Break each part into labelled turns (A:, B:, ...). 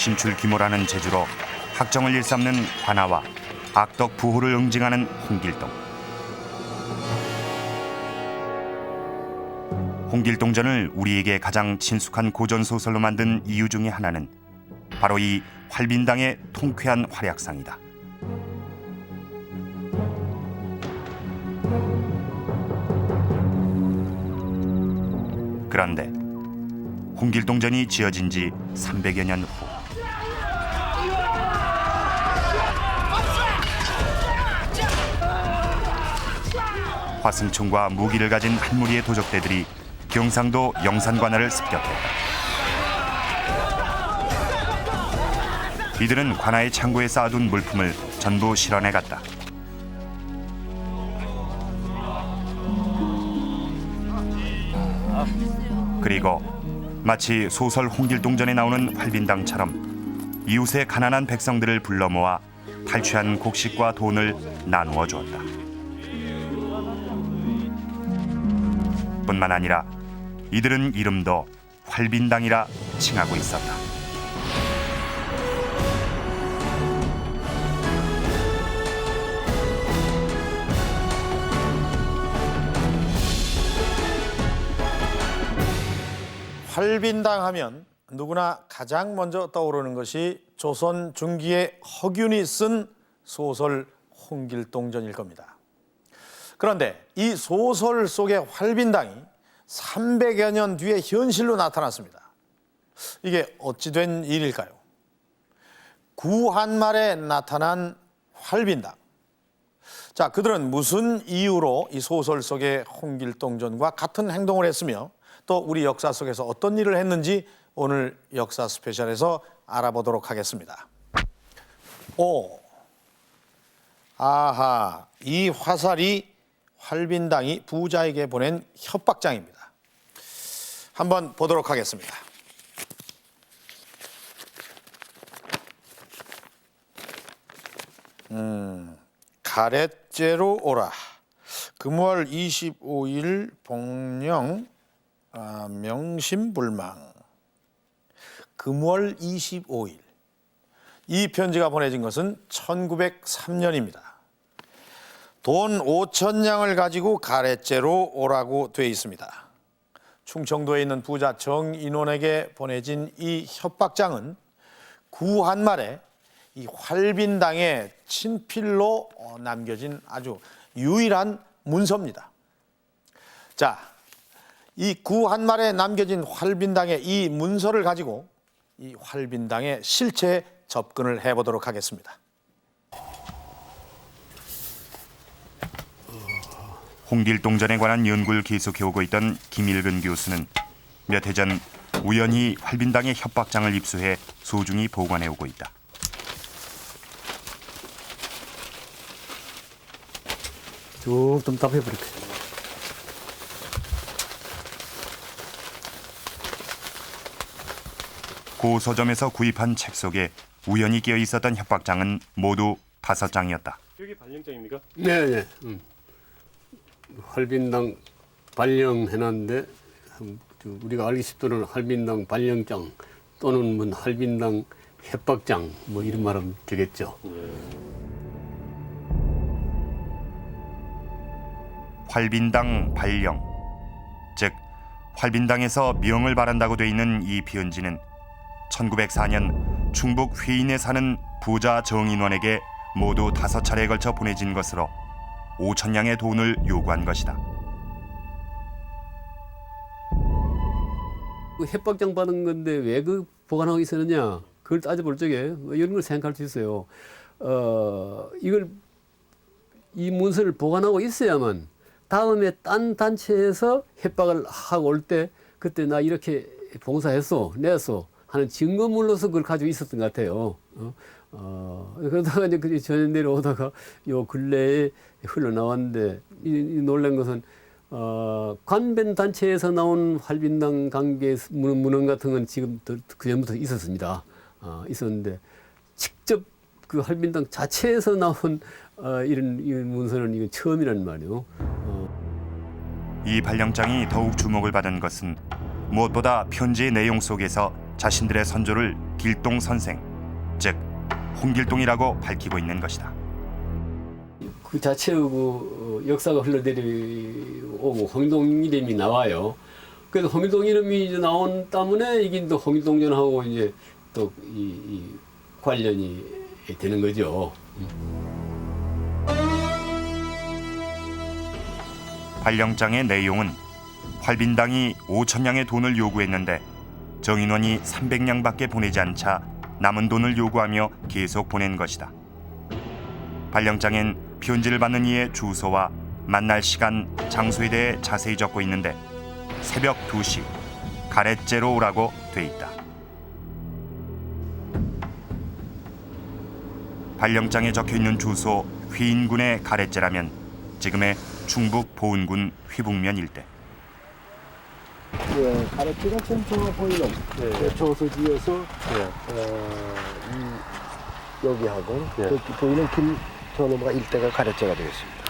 A: 신출 귀모라는 재주로 학정을 일삼는 관아와 악덕 부호를 응징하는 홍길동. 홍길동전을 우리에게 가장 친숙한 고전 소설로 만든 이유 중에 하나는 바로 이 활빈당의 통쾌한 활약상이다. 그런데 홍길동전이 지어진 지 300여 년 후 화승총과 무기를 가진 한 무리의 도적대들이 경상도 영산관할을 습격했다. 이들은 관아의 창고에 쌓아둔 물품을 전부 실어내 갔다. 그리고 마치 소설 홍길동전에 나오는 활빈당처럼 이웃의 가난한 백성들을 불러 모아 탈취한 곡식과 돈을 나누어 주었다. 뿐만 아니라 이들은 이름도 활빈당이라 칭하고 있었다.
B: 활빈당 하면 누구나 가장 먼저 떠오르는 것이 조선 중기의 허균이 쓴 소설 홍길동전일 겁니다. 그런데 이 소설 속의 활빈당이 300여 년 뒤에 현실로 나타났습니다. 이게 어찌 된 일일까요? 구한말에 나타난 활빈당. 자, 그들은 무슨 이유로 이 소설 속의 홍길동전과 같은 행동을 했으며 또 우리 역사 속에서 어떤 일을 했는지 오늘 역사 스페셜에서 알아보도록 하겠습니다. 아하, 이 화살이 활빈당이 부자에게 보낸 협박장입니다. 한번 보도록 하겠습니다. 가렛제로 오라. 금월 25일 복령 명심불망. 금월 25일. 이 편지가 보내진 것은 1903년입니다. 돈 5,000냥을 가지고 가렛제로 오라고 되어 있습니다. 충청도에 있는 부자 정인원에게 보내진 이 협박장은 구한말에 이 활빈당의 친필로 남겨진 아주 유일한 문서입니다. 자, 이 구한말에 남겨진 활빈당의 이 문서를 가지고 이 활빈당의 실체에 접근을 해보도록 하겠습니다.
A: 홍길동전에 관한 연구를 계속해오고 있던 김일근 교수는 몇 해 전 우연히 활빈당의 협박장을 입수해 소중히 보관해오고 있다.
C: 쭉 좀 답해버릴게요.
A: 고 서점에서 구입한 책 속에 우연히 끼어 있었던 협박장은 모두 5장이었다.
D: 여기 발령장입니까?
C: 네. 활빈당 발령해놨는데 우리가 알기 쉽도록 활빈당 발령장 또는 뭐 활빈당 협박장 뭐 이런 말하면 되겠죠.
A: 활빈당 발령, 즉 활빈당에서 명을 바란다고 돼 있는 이 편지는 1904년 충북 회인에 사는 부자 정인원에게 모두 5차례에 걸쳐 보내진 것으로 5,000냥의 돈을 요구한 것이다.
C: 그 협박장 받은 건데 왜 그 보관하고 있었느냐? 그걸 따져볼 적에 이런 걸 생각할 수 있어요. 이 문서를 보관하고 있어야만 다음에 딴 단체에서 협박을 하고 올 때 그때 나 이렇게 봉사했어, 냈어 하는 증거물로서 그걸 가지고 있었던 것 같아요. 그러다가 이제 그 전해 내려오다가 요 근래에 흘러나왔는데 이 놀란 것은 관변 단체에서 나온 활빈당 관계 문헌 같은 건 지금 그 전부터 있었습니다. 있었는데 직접 그 활빈당 자체에서 나온 이런 문서는 이건 처음이란 말이에요.
A: 이 발령장이 더욱 주목을 받은 것은 무엇보다 편지의 내용 속에서 자신들의 선조를 길동 선생, 즉 홍길동이라고 밝히고 있는 것이다.
C: 그 자체의 그 역사가 흘러내려오고 홍길동 이름이 나와요. 그래서 홍길동 이름이 이제 나온 때문에 이게 또 홍길동전하고 이제 또 이 관련이 되는 거죠.
A: 발령장의 내용은 활빈당이 5천냥의 돈을 요구했는데 정인원이 300냥밖에 보내지 않자 남은 돈을 요구하며 계속 보낸 것이다. 발령장엔 편지를 받는 이의 주소와 만날 시간, 장소에 대해 자세히 적고 있는데 새벽 2시 가렛제로 오라고 돼 있다. 발령장에 적혀있는 주소 휘인군의 가렛제라면 지금의 충북 보은군 휘북면 일대.
D: 예, 가래지가 지금 저 보이는 저수지에서 여기하고 그 보이는 길 저 넘어가 일대가 가래지가 되겠습니다.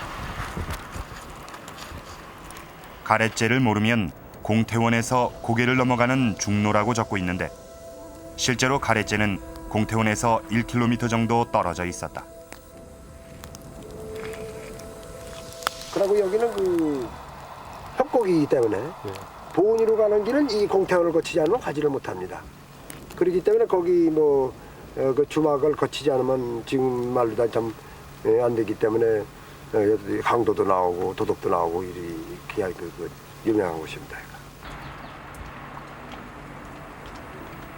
A: 가렛제를 모르면 공태원에서 고개를 넘어가는 중로라고 적고 있는데 실제로 가렛제는 공태원에서 1km 정도 떨어져 있었다.
D: 그리고 여기는 그 협곡이기 때문에 보은이로 가는 길은 이 공태원을 거치지 않으면 가지를 못합니다. 그렇기 때문에 거기 뭐 그 주막을 거치지 않으면 지금 말로 다 참 안 되기 때문에 강도도 나오고 도덕도 나오고 이렇게 그 유명한 곳입니다.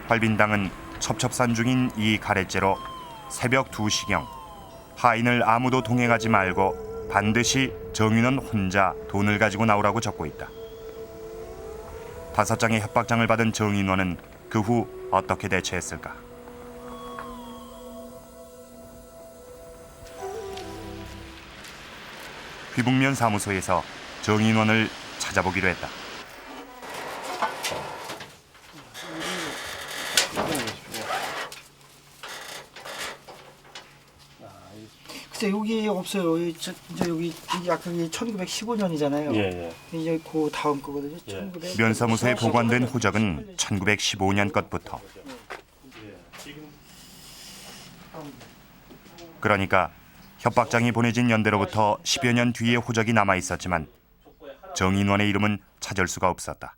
A: 활빈당은 첩첩산 중인 이 가렛제로 새벽 2시경 하인을 아무도 동행하지 말고 반드시 정인원 혼자 돈을 가지고 나오라고 적고 있다. 5장의 협박장을 받은 정인원은 그 후 어떻게 대처했을까? 휘북면 사무소에서 정인원을 찾아보기로 했다.
E: 글쎄 여기 없어요. 이제 여기 약속이 1915년이잖아요. 이제 그 다음 거거든요. 1900.
A: 면사무소에 보관된 호적은 1915년 것부터. 그러니까 협박장이 보내진 연대로부터 10여 년 뒤의 호적이 남아 있었지만 정인원의 이름은 찾을 수가 없었다.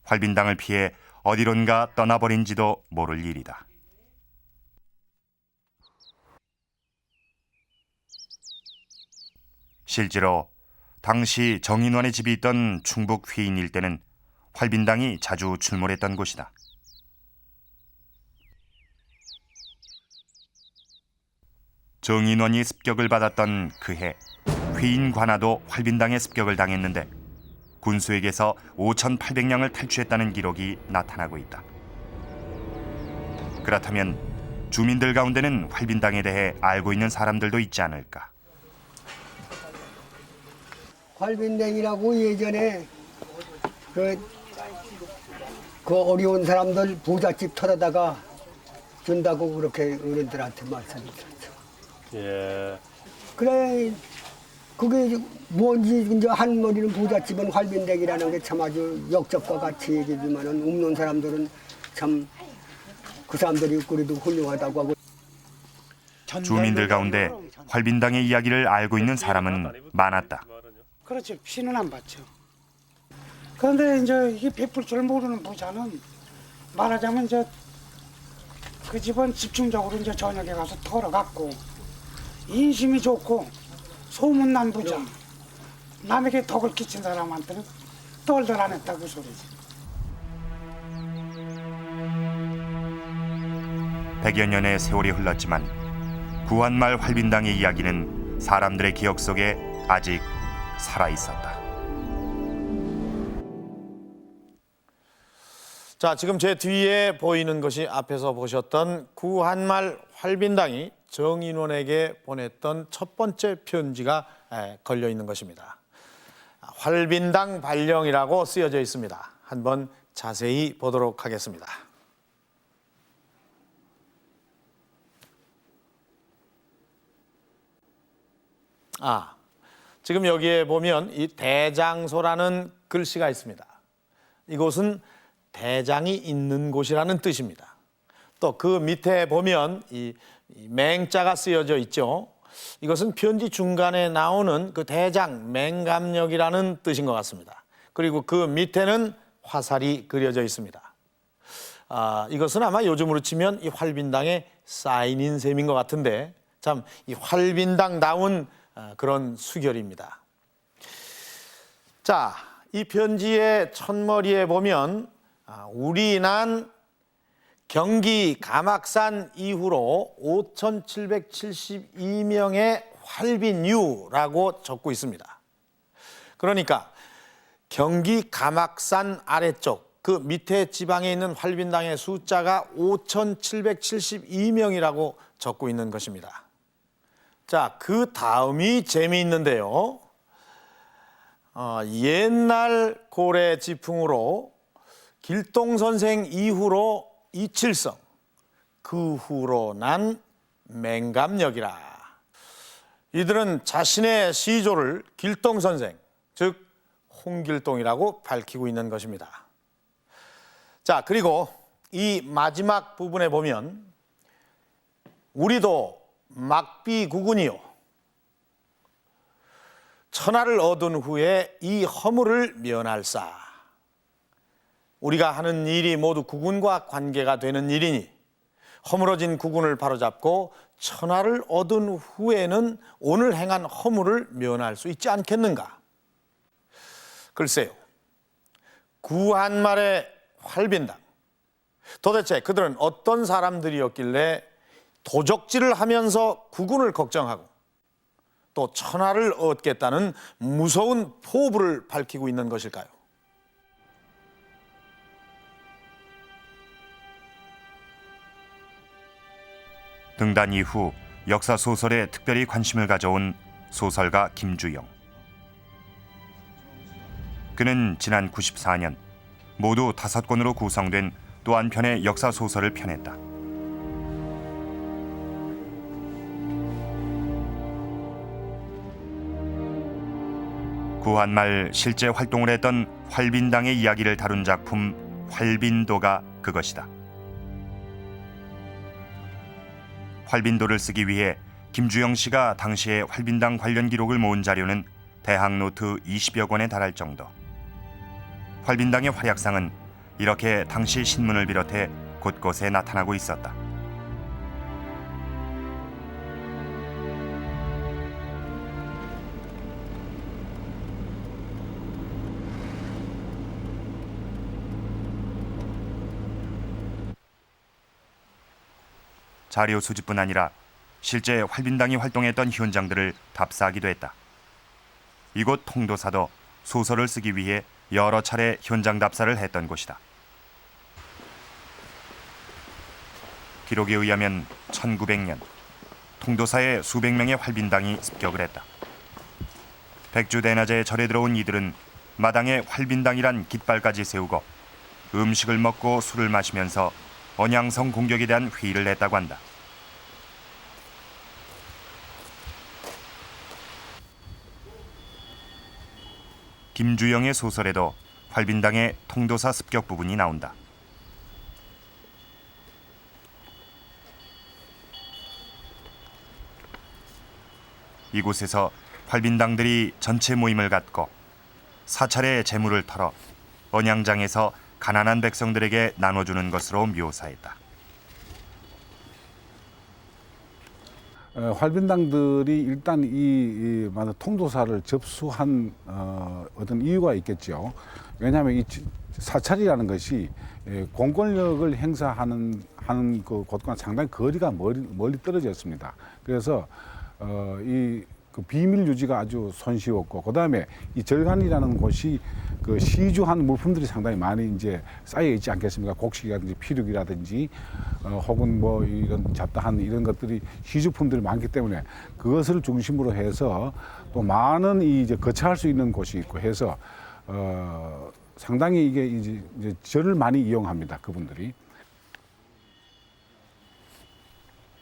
A: 활빈당을 피해 어디론가 떠나버린지도 모를 일이다. 실제로 당시 정인원의 집이 있던 충북 휘인 일대는 활빈당이 자주 출몰했던 곳이다. 정인원이 습격을 받았던 그해 휘인 관아도 활빈당에 습격을 당했는데 군수에게서 5,800냥을 탈취했다는 기록이 나타나고 있다. 그렇다면 주민들 가운데는 활빈당에 대해 알고 있는 사람들도 있지 않을까?
F: 활빈당이라고 예전에 그 어려운 사람들 부잣집 털어다가 준다고 그렇게 어른들한테 말씀했었죠.
G: 예.
F: 그래 그게 뭔지 이제 한 머리는 부잣집은 활빈당이라는 게 참 아주 역적과 같이 얘기지만은 없는 사람들은 참 그 사람들이 그래도 훌륭하다고 하고.
A: 주민들 가운데 활빈당의 이야기를 알고 있는 사람은 많았다.
H: 그렇죠. 피는 안 받죠. 그런데 이제 이게 베풀 줄 모르는 부자는 말하자면 이제 그 집은 집중적으로 이제 저녁에 가서 털어갖고 인심이 좋고 소문난 부자, 남에게 덕을 끼친 사람한테는 덜덜 안 했다고 소리지.
A: 100여 년의 세월이 흘렀지만 구한말 활빈당의 이야기는 사람들의 기억 속에 아직 살아있었다.
B: 자, 지금 제 뒤에 보이는 것이 앞에서 보셨던 구한말 활빈당이 정인원에게 보냈던 첫 번째 편지가 걸려 있는 것입니다. 활빈당 발령이라고 쓰여져 있습니다. 한번 자세히 보도록 하겠습니다. 지금 여기에 보면 이 대장소라는 글씨가 있습니다. 이곳은 대장이 있는 곳이라는 뜻입니다. 또 그 밑에 보면 이 맹자가 쓰여져 있죠. 이것은 편지 중간에 나오는 그 대장 맹감역이라는 뜻인 것 같습니다. 그리고 그 밑에는 화살이 그려져 있습니다. 이것은 아마 요즘으로 치면 이 활빈당의 사인인 셈인 것 같은데 참 이 활빈당다운 그런 수결입니다. 자, 이 편지의 첫머리에 보면 우리 난 경기 감악산 이후로 5,772명의 활빈유라고 적고 있습니다. 그러니까 경기 감악산 아래쪽 그 밑에 지방에 있는 활빈당의 숫자가 5,772명이라고 적고 있는 것입니다. 자, 그 다음이 재미있는데요. 옛날 고래 지풍으로 길동선생 이후로 이칠성, 그 후로 난 맹감역이라. 이들은 자신의 시조를 길동선생, 즉 홍길동이라고 밝히고 있는 것입니다. 자, 그리고 이 마지막 부분에 보면 우리도 막비구군이요 천하를 얻은 후에 이 허물을 면할사. 우리가 하는 일이 모두 국군과 관계가 되는 일이니 허물어진 국군을 바로잡고 천하를 얻은 후에는 오늘 행한 허물을 면할 수 있지 않겠는가? 글쎄요. 구한말의 활빈당. 도대체 그들은 어떤 사람들이었길래 도적질을 하면서 국군을 걱정하고 또 천하를 얻겠다는 무서운 포부를 밝히고 있는 것일까요?
A: 등단 이후 역사 소설에 특별히 관심을 가져온 소설가 김주영. 그는 지난 94년 모두 5권으로 구성된 또 한 편의 역사 소설을 펴냈다. 구한말 실제 활동을 했던 활빈당의 이야기를 다룬 작품 활빈도가 그것이다. 활빈도를 쓰기 위해 김주영 씨가 당시에 활빈당 관련 기록을 모은 자료는 대학노트 20여 권에 달할 정도. 활빈당의 활약상은 이렇게 당시 신문을 비롯해 곳곳에 나타나고 있었다. 자료 수집뿐 아니라 실제 활빈당이 활동했던 현장들을 답사하기도 했다. 이곳 통도사도 소설을 쓰기 위해 여러 차례 현장 답사를 했던 곳이다. 기록에 의하면 1900년 통도사에 수백 명의 활빈당이 습격을 했다. 백주대낮에 절에 들어온 이들은 마당에 활빈당이란 깃발까지 세우고 음식을 먹고 술을 마시면서 언양성 공격에 대한 회의를 했다고 한다. 김주영의 소설에도 활빈당의 통도사 습격 부분이 나온다. 이곳에서 활빈당들이 전체 모임을 갖고 사찰의 재물을 털어 언양장에서 가난한 백성들에게 나눠주는 것으로 묘사했다.
I: 활빈당들이 일단 이 통도사를 접수한 어떤 이유가 있겠죠. 왜냐하면 이 사찰이라는 것이 공권력을 행사하는 그 곳과 상당히 거리가 멀리 떨어져 있습니다. 그래서 그 비밀 유지가 아주 손쉬웠고, 그 다음에 이 절간이라는 곳이 그 시주한 물품들이 상당히 많이 이제 쌓여 있지 않겠습니까? 곡식이라든지 피륙이라든지 혹은 뭐 이런 잡다한 이런 것들이 시주품들이 많기 때문에 그것을 중심으로 해서 또 많은 이제 거처할 수 있는 곳이 있고 해서 상당히 이게 이제 절을 많이 이용합니다. 그분들이.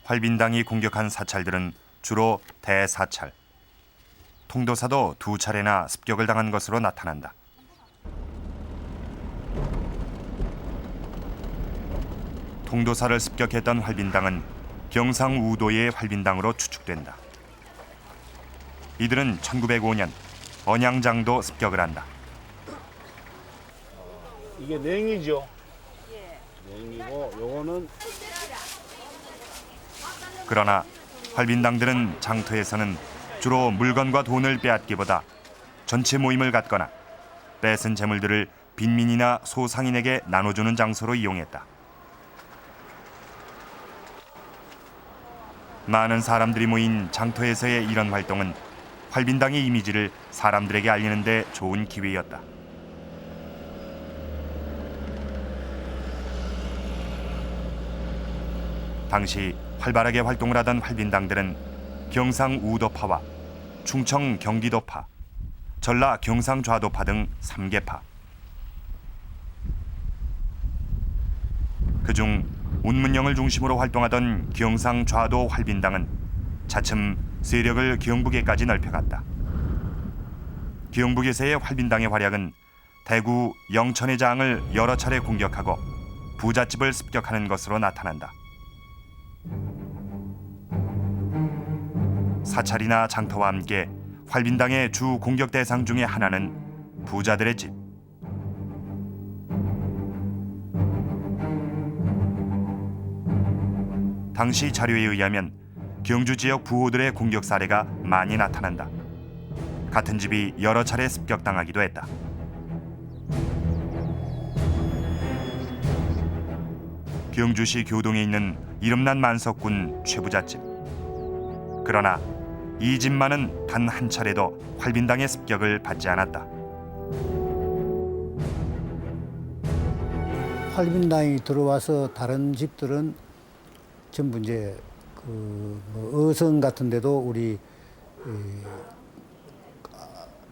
A: 활빈당이 공격한 사찰들은 주로 대사찰. 통도사도 2차례나 습격을 당한 것으로 나타난다. 통도사를 습격했던 활빈당은 경상우도의 활빈당으로 추측된다. 이들은 1905년 언양장도 습격을 한다.
G: 이게 냉이죠? 냉이고 요거는
A: 그러나 활빈당들은 장터에서는 주로 물건과 돈을 빼앗기보다 전체 모임을 갖거나 뺏은 재물들을 빈민이나 소상인에게 나눠주는 장소로 이용했다. 많은 사람들이 모인 장터에서의 이런 활동은 활빈당의 이미지를 사람들에게 알리는 데 좋은 기회였다. 당시 활발하게 활동을 하던 활빈당들은 경상우도파와 충청 경기도파, 전라 경상좌도파 등 3개파. 그중 운문영을 중심으로 활동하던 경상좌도 활빈당은 차츰 세력을 경북에까지 넓혀갔다. 경북에서의 활빈당의 활약은 대구 영천의 장을 여러 차례 공격하고 부잣집을 습격하는 것으로 나타난다. 사찰이나 장터와 함께 활빈당의 주 공격 대상 중의 하나는 부자들의 집. 당시 자료에 의하면 경주 지역 부호들의 공격 사례가 많이 나타난다. 같은 집이 여러 차례 습격당하기도 했다. 경주시 교동에 있는 이름난 만석군 최부잣집. 그러나 이 집만은 단 한 차례도 활빈당의 습격을 받지 않았다.
J: 활빈당이 들어와서 다른 집들은 전부 이제 어성 같은 데도 우리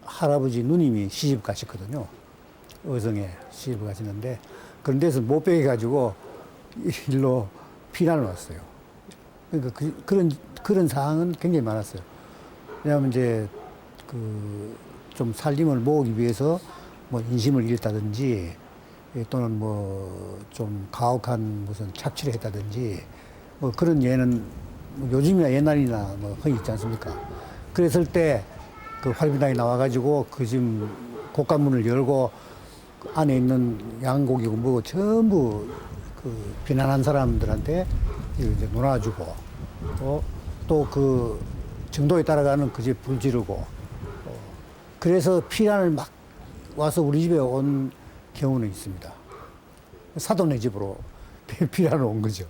J: 할아버지 누님이 시집 가셨거든요. 어성에 시집을 가시는데 그런 데서 못 빼게 가지고 일로 피난을 왔어요. 그러니까 그런 상황은 굉장히 많았어요. 왜냐하면 이제 좀 살림을 모으기 위해서 뭐 인심을 잃었다든지 또는 뭐 좀 가혹한 무슨 착취를 했다든지 뭐 그런 예는 요즘이나 옛날이나 뭐 흔히 있지 않습니까? 그랬을 때 그 활빈당이 나와가지고 그 집 곡간문을 열고 그 안에 있는 양고기고 뭐 전부 그 비난한 사람들한테 이제 놀아주고 또 그 정도에 따라가는 그 집 불 지르고 그래서 피난을 막 와서 우리 집에 온 경우는 있습니다. 사돈의 집으로 피난을 온 거죠.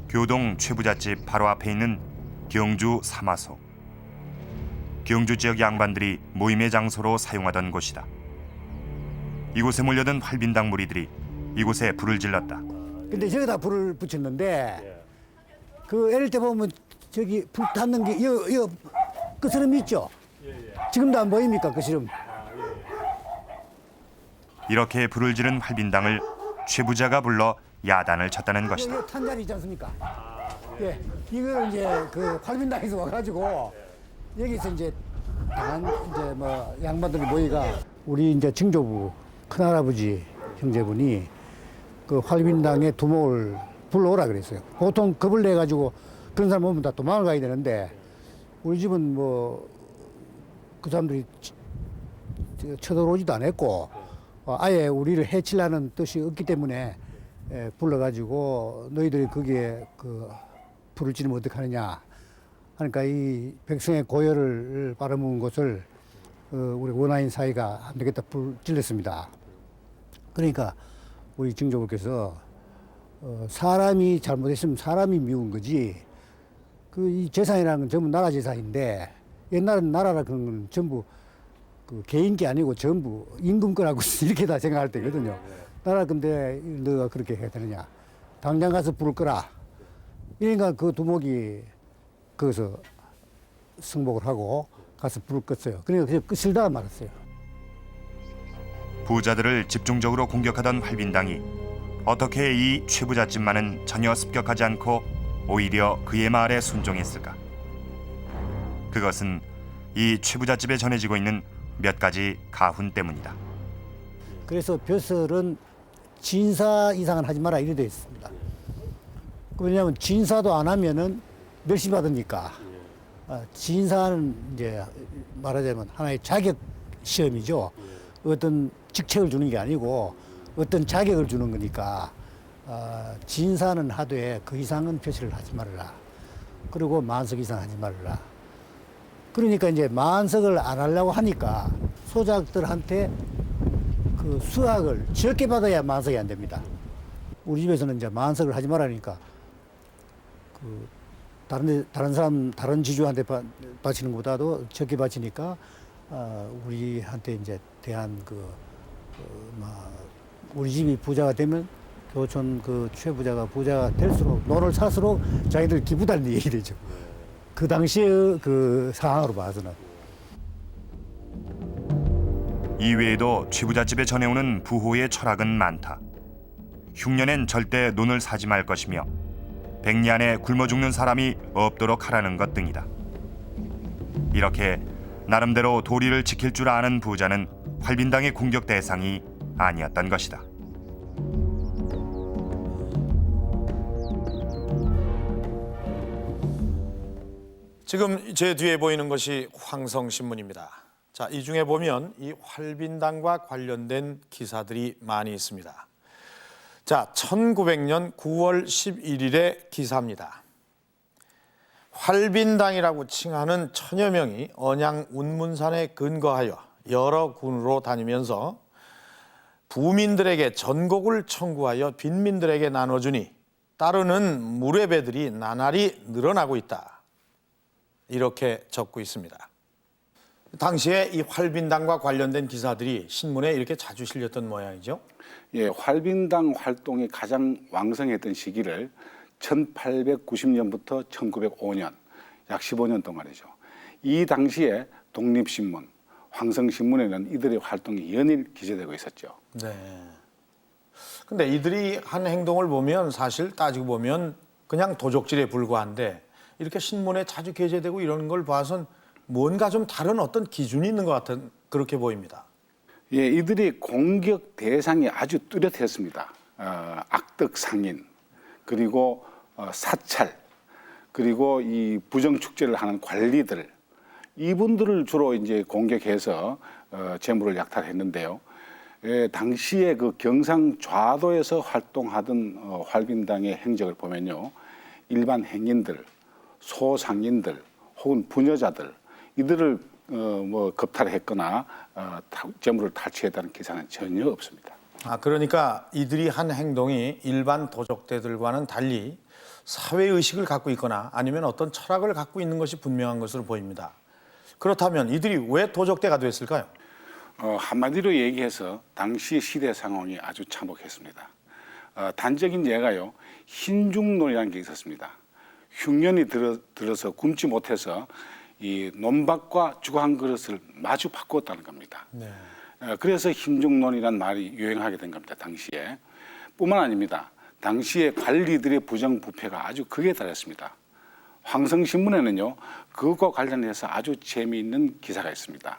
A: 교동 최부잣집 바로 앞에 있는 경주 사마소. 경주 지역 양반들이 모임의 장소로 사용하던 곳이다. 이곳에 몰려든 활빈당 무리들이 이곳에 불을 질렀다.
J: 근데 저기다 불을 붙였는데 그 예를 때 보면 저기 불 닿는 게 그 스름 있죠? 지금도 안 보입니까 그 스름?
A: 이렇게 불을 지른 활빈당을 최부자가 불러 야단을 쳤다는 것이다.
J: 이거 탄자리 있지 않습니까? 예, 이걸 이제 그 활빈당에서 와가지고 여기서 이제 뭐 양반들이 모이가 우리 이제 증조부 큰할아버지 형제분이 그 활빈당에 두목을 불러오라 그랬어요. 보통 겁을 내 가지고 그런 사람 오면 다 도망을 가야 되는데 우리 집은 뭐 그 사람들이 쳐들어오지도 않았고 아예 우리를 해치려는 뜻이 없기 때문에 불러가지고 너희들이 거기에 그 불을 지르면 어떡하느냐 하니까 이 백성의 고열을 빨아먹은 것을 우리 원하인 사이가 안 되겠다 불 질렀습니다. 그러니까 우리 증조부께서 사람이 잘못했으면 사람이 미운 거지 그 이 재산이라는 건 전부 나라 재산인데 옛날은 나라라 그런 건 전부 그 개인 게 아니고 전부 임금 거라고 이렇게 다 생각할 때거든요. 나라 건데 너가 그렇게 해야 되느냐. 당장 가서 불을 끄라. 그러니까 그 두목이 거기서 승복을 하고 가서 불을 껐어요. 그러니까 그냥 끄실다가 말았어요.
A: 부자들을 집중적으로 공격하던 활빈당이 어떻게 이 최부잣집만은 전혀 습격하지 않고 오히려 그의 말에 순종했을까? 그것은 이 최부잣집에 전해지고 있는 몇 가지 가훈 때문이다.
J: 그래서 벼슬은 진사 이상은 하지 마라 이래 되어 있습니다. 왜냐하면 진사도 안 하면은 멸시받으니까. 진사는 이제 말하자면 하나의 자격 시험이죠. 어떤 직책을 주는 게 아니고 어떤 자격을 주는 거니까 진사는 하되 그 이상은 표시를 하지 말아라. 그리고 만석 이상 하지 말아라. 그러니까 이제 만석을 안 하려고 하니까 소작들한테 그 수학을 적게 받아야 만석이 안 됩니다. 우리 집에서는 이제 만석을 하지 말라니까 그 다른 지주한테 바치는 것보다도 적게 바치니까 우리한테 이제 대한 우리 집이 부자가 되면 교촌 그 최부자가 부자가 될수록 논을 살수록 자기들 기쁘다는 얘기 되죠. 그 당시의 그 상황으로 봐서는.
A: 이외에도 최부잣집에 전해오는 부호의 철학은 많다. 흉년엔 절대 논을 사지 말 것이며 백리 안에 굶어 죽는 사람이 없도록 하라는 것 등이다. 이렇게 나름대로 도리를 지킬 줄 아는 부자는 활빈당의 공격 대상이 아니었던 것이다.
B: 지금 제 뒤에 보이는 것이 황성신문입니다. 자, 이 중에 보면 이 활빈당과 관련된 기사들이 많이 있습니다. 자, 1900년 9월 11일의 기사입니다. 활빈당이라고 칭하는 천여 명이 언양 운문산에 근거하여 여러 군으로 다니면서 부민들에게 전곡을 청구하여 빈민들에게 나눠주니 따르는 무례배들이 나날이 늘어나고 있다. 이렇게 적고 있습니다. 당시에 이 활빈당과 관련된 기사들이 신문에 이렇게 자주 실렸던 모양이죠.
I: 예, 활빈당 활동이 가장 왕성했던 시기를 1890년부터 1905년, 약 15년 동안이죠. 이 당시에 독립신문, 황성신문에는 이들의 활동이 연일 기재되고 있었죠.
B: 네. 근데 이들이 한 행동을 보면 사실 따지고 보면 그냥 도적질에 불과한데 이렇게 신문에 자주 게재되고 이런 걸 봐선 뭔가 좀 다른 어떤 기준이 있는 것 같은 그렇게 보입니다.
I: 예, 이들이 공격 대상이 아주 뚜렷했습니다. 악덕 상인, 그리고 사찰, 그리고 이 부정 축제를 하는 관리들, 이분들을 주로 이제 공격해서 재물을 약탈했는데요. 예, 당시에 그 경상 좌도에서 활동하던 활빈당의 행적을 보면요, 일반 행인들, 소상인들, 혹은 부녀자들 이들을 겁탈했거나 재물을 탈취했다는 기사는 전혀 없습니다.
B: 그러니까 이들이 한 행동이 일반 도적대들과는 달리 사회의식을 갖고 있거나 아니면 어떤 철학을 갖고 있는 것이 분명한 것으로 보입니다. 그렇다면 이들이 왜 도적대가 됐을까요?
I: 한마디로 얘기해서 당시 시대 상황이 아주 참혹했습니다. 단적인 예가요, 흰중논이라는 게 있었습니다. 흉년이 들어서 굶지 못해서 이 논밭과 주거 한 그릇을 마주 바꾸었다는 겁니다.
B: 네.
I: 그래서 흰중논이라는 말이 유행하게 된 겁니다. 당시에. 뿐만 아닙니다. 당시에 관리들의 부정부패가 아주 극에 달했습니다. 황성신문에는요, 그것과 관련해서 아주 재미있는 기사가 있습니다.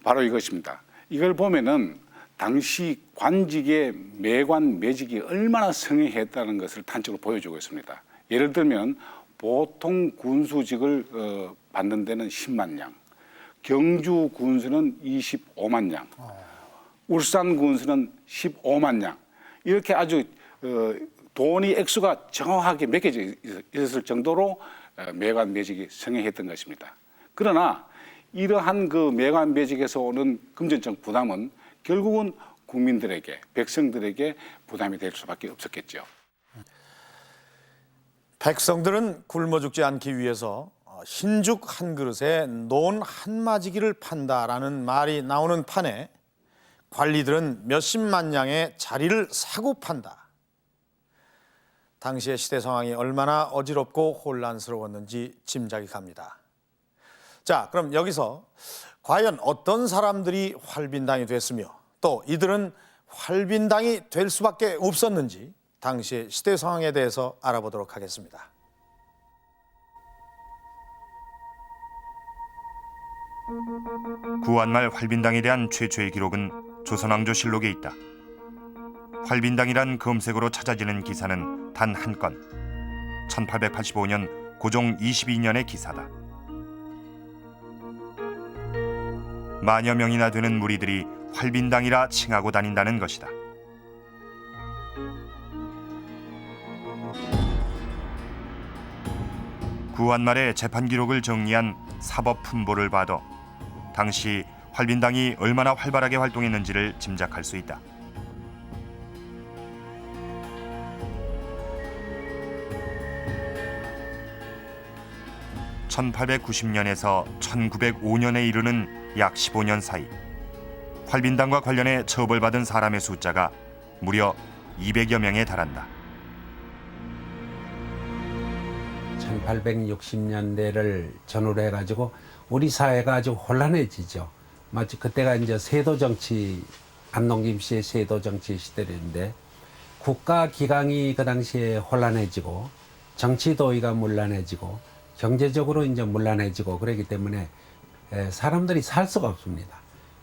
I: 바로 이것입니다. 이걸 보면은 당시 관직의 매관 매직이 얼마나 성행했다는 것을 단적으로 보여주고 있습니다. 예를 들면 보통 군수직을 받는 데는 10만 냥, 경주 군수는 25만 냥, 울산 군수는 15만 냥, 이렇게 아주 돈이 액수가 정확하게 매겨져 있었을 정도로 매관 매직이 성행했던 것입니다. 그러나 이러한 그 매관 매직에서 오는 금전적 부담은 결국은 국민들에게, 백성들에게 부담이 될 수밖에 없었겠죠.
B: 백성들은 굶어 죽지 않기 위해서 흰죽 한 그릇에 논 한 마지기를 판다라는 말이 나오는 판에 관리들은 몇십만 냥의 자리를 사고 판다. 당시의 시대 상황이 얼마나 어지럽고 혼란스러웠는지 짐작이 갑니다. 자, 그럼 여기서 과연 어떤 사람들이 활빈당이 됐으며 또 이들은 활빈당이 될 수밖에 없었는지 당시의 시대 상황에 대해서 알아보도록 하겠습니다.
A: 구한말 활빈당에 대한 최초의 기록은 조선왕조실록에 있다. 활빈당이란 검색어로 찾아지는 기사는 단 한 건. 1885년 고종 22년의 기사다. 만여 명이나 되는 무리들이 활빈당이라 칭하고 다닌다는 것이다. 구한 말의 재판 기록을 정리한 사법 품보를 봐도 당시 활빈당이 얼마나 활발하게 활동했는지를 짐작할 수 있다. (1890년에서) 1905년에 이르는 약 15년 사이 활빈당과 관련해 처벌받은 사람의 숫자가 무려 200여 명에 달한다.
K: 1860년대를 전후로 해가지고 우리 사회가 아주 혼란해지죠. 마치 그때가 이제 세도 정치, 안농김 씨의 세도 정치 시대인데 국가 기강이 그 당시에 혼란해지고 정치 도의가 문란해지고 경제적으로 이제 문란해지고 그러기 때문에 사람들이 살 수가 없습니다.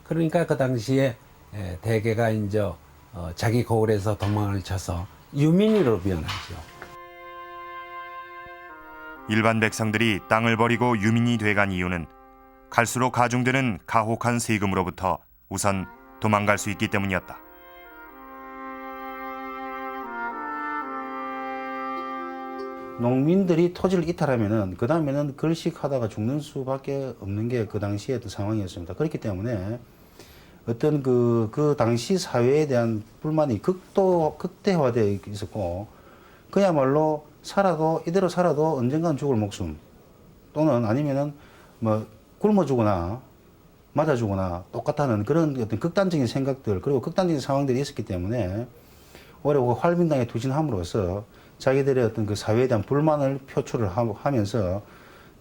K: 그러니까 그 당시에 대개가 이제 자기 고을에서 도망을 쳐서 유민으로 변하죠.
A: 일반 백성들이 땅을 버리고 유민이 돼간 이유는 갈수록 가중되는 가혹한 세금으로부터 우선 도망갈 수 있기 때문이었다.
L: 농민들이 토지를 이탈하면은 그 다음에는 걸식하다가 죽는 수밖에 없는 게 그 당시의 어떤 상황이었습니다. 그렇기 때문에 어떤 그 당시 사회에 대한 불만이 극대화되어 있었고, 그야말로 이대로 살아도 언젠간 죽을 목숨, 또는 아니면은 뭐 굶어 죽거나 맞아 죽거나 똑같다는 그런 어떤 극단적인 생각들, 그리고 극단적인 상황들이 있었기 때문에 오히려 활빈당에 투신함으로써 자기들의 어떤 그 사회에 대한 불만을 표출을 하면서,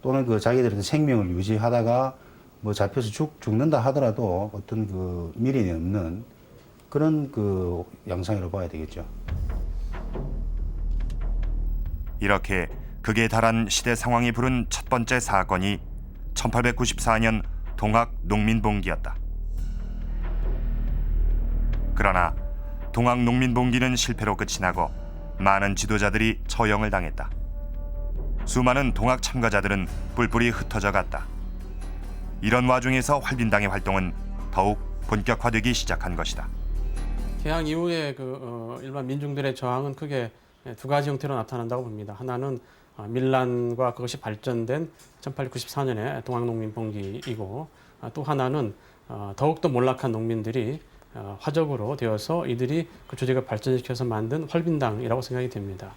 L: 또는 그 자기들의 생명을 유지하다가 뭐 잡혀서 죽는다 하더라도 어떤 그 미련이 없는 그런 그 양상이라고 봐야 되겠죠.
A: 이렇게 극에 달한 시대 상황이 부른 첫 번째 사건이 1894년 동학 농민봉기였다. 그러나 동학 농민봉기는 실패로 끝이 나고 많은 지도자들이 처형을 당했다. 수많은 동학 참가자들은 뿔뿔이 흩어져 갔다. 이런 와중에서 활빈당의 활동은 더욱 본격화되기 시작한 것이다.
M: 개항 이후에 일반 민중들의 저항은 크게 두 가지 형태로 나타난다고 봅니다. 하나는 밀란과 그것이 발전된 1894년의 동학농민봉기이고, 또 하나는 더욱더 몰락한 농민들이 화적으로 되어서 이들이 그 조직을 발전시켜서 만든 활빈당이라고 생각이 됩니다.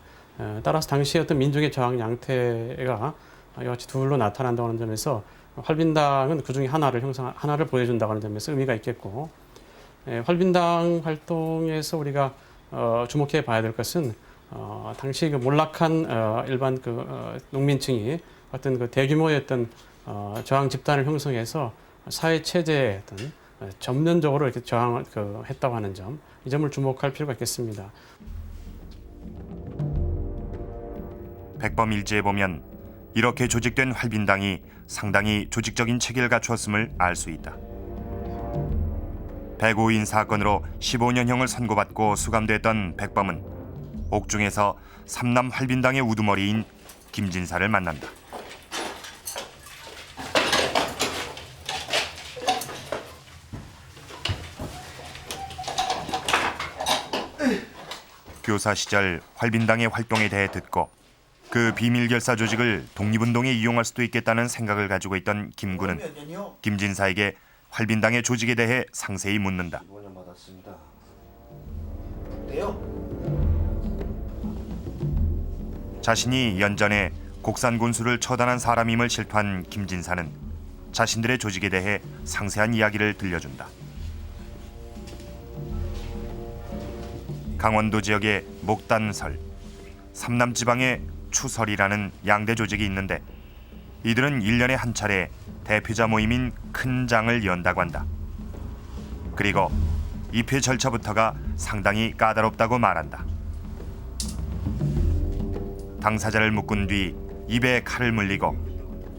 M: 따라서 당시의 어떤 민중의 저항 양태가 이같이 둘로 나타난다는 점에서 활빈당은 그 중에 하나를 보여준다는 점에서 의미가 있겠고, 활빈당 활동에서 우리가 주목해 봐야 될 것은 당시 그 몰락한 일반 농민층이 어떤 그 대규모의 어떤 저항 집단을 형성해서 사회 체제에 어떤 전면적으로 이렇게 저항을 했다고 하는 점, 이 점을 주목할 필요가 있겠습니다.
A: 백범일지에 보면 이렇게 조직된 활빈당이 상당히 조직적인 체계를 갖추었음을 알 수 있다. 105인 사건으로 15년형을 선고받고 수감됐던 백범은 옥중에서 삼남 활빈당의 우두머리인 김진사를 만난다. 교사 시절 활빈당의 활동에 대해 듣고 그 비밀 결사 조직을 독립운동에 이용할 수도 있겠다는 생각을 가지고 있던 김군은 김진사에게 활빈당의 조직에 대해 상세히 묻는다. 자신이 연전에 곡산군수를 처단한 사람임을 실토한 김진사는 자신들의 조직에 대해 상세한 이야기를 들려준다. 강원도 지역의 목단설, 삼남지방의 추설이라는 양대 조직이 있는데 이들은 1년에 한 차례 대표자 모임인 큰 장을 연다고 한다. 그리고 입회 절차부터가 상당히 까다롭다고 말한다. 당사자를 묶은 뒤 입에 칼을 물리고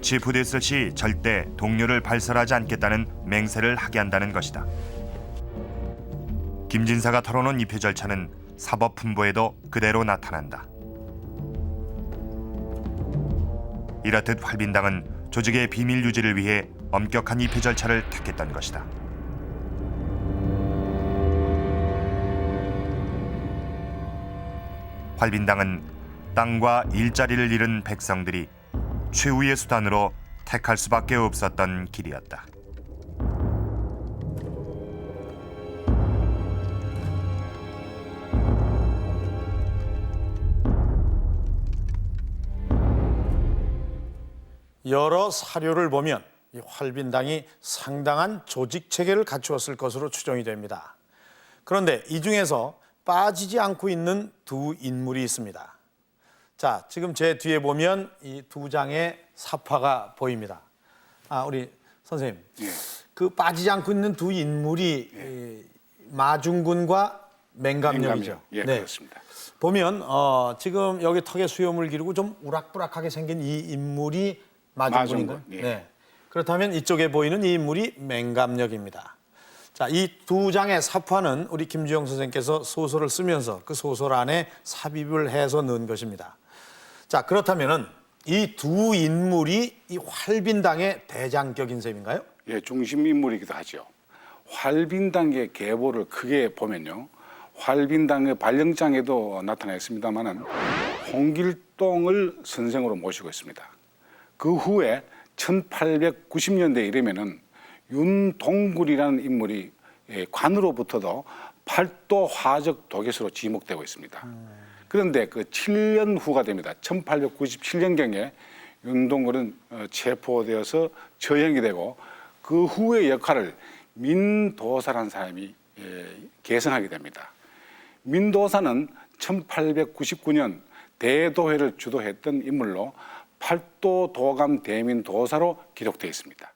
A: 체포됐을 시 절대 동료를 발설하지 않겠다는 맹세를 하게 한다는 것이다. 김진사가 털어놓은 입회 절차는 사법fun보에도 그대로 나타난다. 이렇듯 활빈당은 조직의 비밀 유지를 위해 엄격한 입회 절차를 택했던 것이다. 활빈당은 땅과 일자리를 잃은 백성들이 최후의 수단으로 택할 수밖에 없었던 길이었다.
B: 여러 사료를 보면 이 활빈당이 상당한 조직 체계를 갖추었을 것으로 추정이 됩니다. 그런데 이 중에서 빠지지 않고 있는 두 인물이 있습니다. 자, 지금 제 뒤에 보면 이 두 장의 사파가 보입니다. 우리 선생님, 그 빠지지 않고 있는 두 인물이 마중군과 맹감령이죠.
G: 예, 그렇습니다.
B: 보면 지금 여기 턱에 수염을 기르고 좀 우락부락하게 생긴 이 인물이 마중군인가요?
G: 마중군, 예.
B: 네. 그렇다면 이쪽에 보이는 이 인물이 맹감력입니다. 자, 이 두 장의 사파는 우리 김주영 선생님께서 소설을 쓰면서 그 소설 안에 삽입을 해서 넣은 것입니다. 자, 그렇다면은 이 두 인물이 이 활빈당의 대장격인 셈인가요?
G: 예, 중심 인물이기도 하죠. 활빈당의 계보를 크게 보면요, 활빈당의 발령장에도 나타나 있습니다만은 홍길동을 선생으로 모시고 있습니다. 그 후에 1890년대에 이르면은 윤동굴이라는 인물이 관으로부터도 팔도 화적 도개수로 지목되고 있습니다. 그런데 그 7년 후가 됩니다. 1897년경에 윤동굴은 체포되어서 처형이 되고 그 후의 역할을 민도사라는 사람이 계승하게 됩니다. 민도사는 1899년 대도회를 주도했던 인물로 팔도 도감 대민도사로 기록되어 있습니다.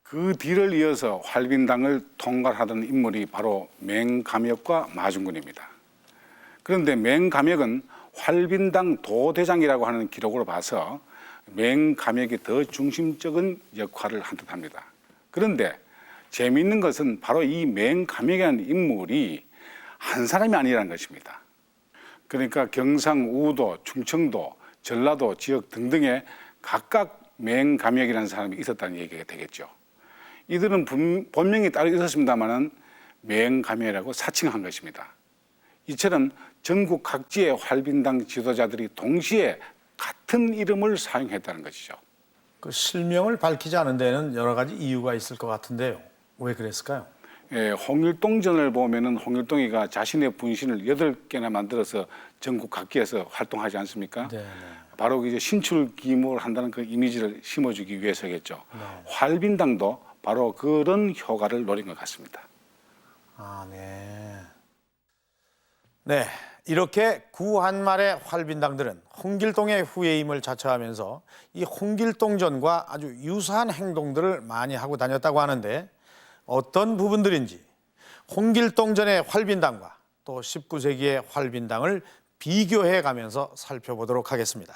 G: 그 뒤를 이어서 활빈당을 통괄하던 인물이 바로 맹감역과 마중군입니다. 그런데 맹감역은 활빈당 도대장이라고 하는 기록으로 봐서 맹감역이 더 중심적인 역할을 한 듯합니다. 그런데 재미있는 것은 바로 이 맹감역이라는 인물이 한 사람이 아니라는 것입니다. 그러니까 경상우도, 충청도, 전라도 지역 등등에 각각 맹감역이라는 사람이 있었다는 얘기가 되겠죠. 이들은 본명이 따로 있었습니다만은 맹감역이라고 사칭한 것입니다. 이처럼 전국 각지의 활빈당 지도자들이 동시에 같은 이름을 사용했다는 것이죠.
B: 그 실명을 밝히지 않은 데는 여러 가지 이유가 있을 것 같은데요. 왜 그랬을까요?
G: 예, 홍길동전을 보면은 홍길동이가 자신의 분신을 8개나 만들어서 전국 각지에서 활동하지 않습니까?
B: 네.
G: 바로 이제 신출기무를 한다는 그 이미지를 심어주기 위해서겠죠.
B: 네.
G: 활빈당도 바로 그런 효과를 노린 것 같습니다.
B: 네. 네, 이렇게 구한말의 활빈당들은 홍길동의 후예임을 자처하면서 이 홍길동전과 아주 유사한 행동들을 많이 하고 다녔다고 하는데 어떤 부분들인지 홍길동전의 활빈당과 또 19세기의 활빈당을 비교해 가면서 살펴보도록 하겠습니다.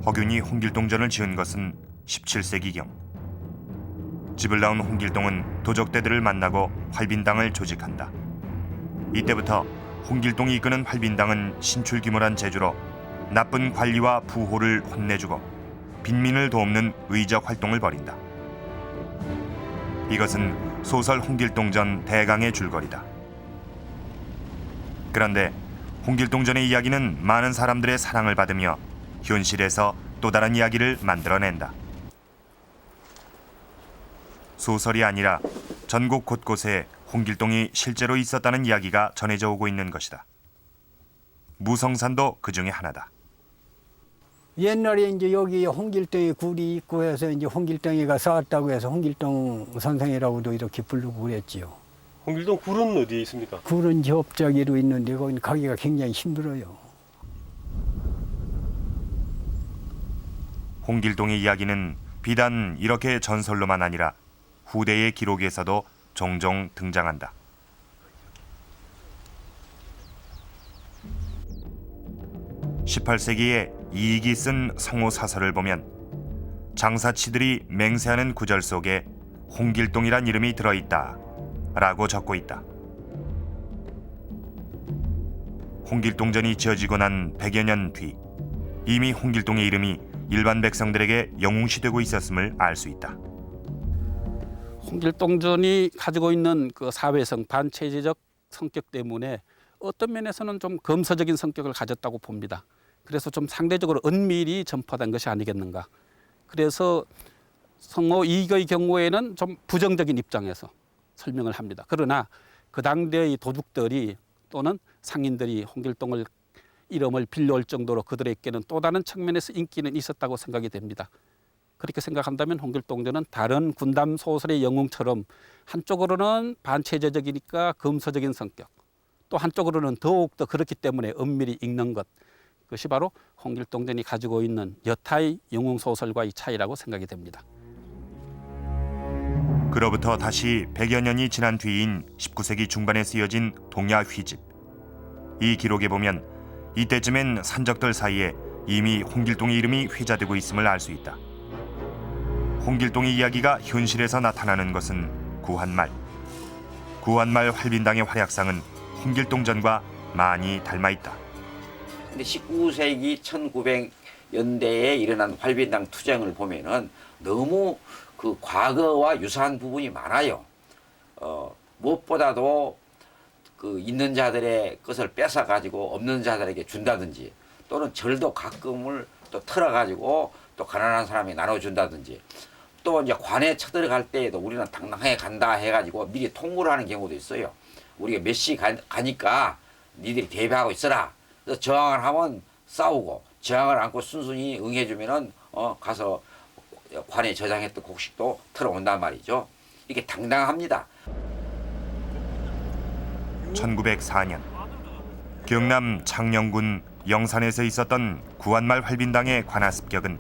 A: 허균이 홍길동전을 지은 것은 17세기경. 집을 나온 홍길동은 도적대들을 만나고 활빈당을 조직한다. 이때부터 홍길동이 이끄는 활빈당은 신출귀몰한 재주로 나쁜 관리와 부호를 혼내주고 빈민을 돕는 의적 활동을 벌인다. 이것은 소설 홍길동전 대강의 줄거리다. 그런데 홍길동전의 이야기는 많은 사람들의 사랑을 받으며 현실에서 또 다른 이야기를 만들어낸다. 소설이 아니라 전국 곳곳에 홍길동이 실제로 있었다는 이야기가 전해져 오고 있는 것이다. 무성산도 그 중에 하나다.
J: 옛날에 이제 여기 홍길동의 굴이 있고 해서 이제 홍길동이가 쌓았다고 해서 홍길동 선생이라고도 이렇게 부르고 그랬지요.
N: 홍길동 굴은 어디에 있습니까?
J: 굴은 저기로 있는데 거기는 가기가 굉장히 힘들어요.
A: 홍길동의 이야기는 비단 이렇게 전설로만 아니라 후대의 기록에서도 종종 등장한다. (18세기에) 이익이 쓴 성호 사설을 보면 장사치들이 맹세하는 구절 속에 홍길동이란 이름이 들어있다 라고 적고 있다. 홍길동전이 지어지고 난 100여 년 뒤 이미 홍길동의 이름이 일반 백성들에게 영웅시되고 있었음을 알 수 있다.
O: 홍길동전이 가지고 있는 그 사회성, 반체제적 성격 때문에 어떤 면에서는 좀 검서적인 성격을 가졌다고 봅니다. 그래서 좀 상대적으로 은밀히 전파된 것이 아니겠는가. 그래서 성호 이익의 경우에는 좀 부정적인 입장에서 설명을 합니다. 그러나 그 당대의 도둑들이 또는 상인들이 홍길동을 이름을 빌려올 정도로 그들에게는 또 다른 측면에서 인기는 있었다고 생각이 됩니다. 그렇게 생각한다면 홍길동전은 다른 군담 소설의 영웅처럼 한쪽으로는 반체제적이니까 검서적인 성격, 또 한쪽으로는 더욱더 그렇기 때문에 은밀히 읽는 것, 그것이 바로 홍길동전이 가지고 있는 여타의 영웅 소설과의 차이라고 생각이 됩니다.
A: 그로부터 다시 100여 년이 지난 뒤인 19세기 중반에 쓰여진 동야 휘집. 이 기록에 보면 이때쯤엔 산적들 사이에 이미 홍길동의 이름이 회자되고 있음을 알 수 있다. 홍길동의 이야기가 현실에서 나타나는 것은 구한말. 구한말 활빈당의 활약상은 홍길동전과 많이 닮아 있다.
P: 근데 19세기 1900년대에 일어난 활빈당 투쟁을 보면은 너무 그 과거와 유사한 부분이 많아요. 무엇보다도 그 있는 자들의 것을 뺏어 가지고 없는 자들에게 준다든지, 또는 절도 가끔을 또 털어 가지고 또 가난한 사람이 나눠 준다든지, 또 이제 관에 쳐들어갈 때에도 우리는 당당하게 간다 해가지고 미리 통보를 하는 경우도 있어요. 우리가 몇 시 가니까 니들이 대비하고 있어라. 그래서 저항을 하면 싸우고, 저항을 않고 순순히 응해주면은 가서 관에 저장했던 곡식도 털어온단 말이죠. 이게 당당합니다.
A: 1904년 경남 창녕군 영산에서 있었던 구한말 활빈당의 관아습격은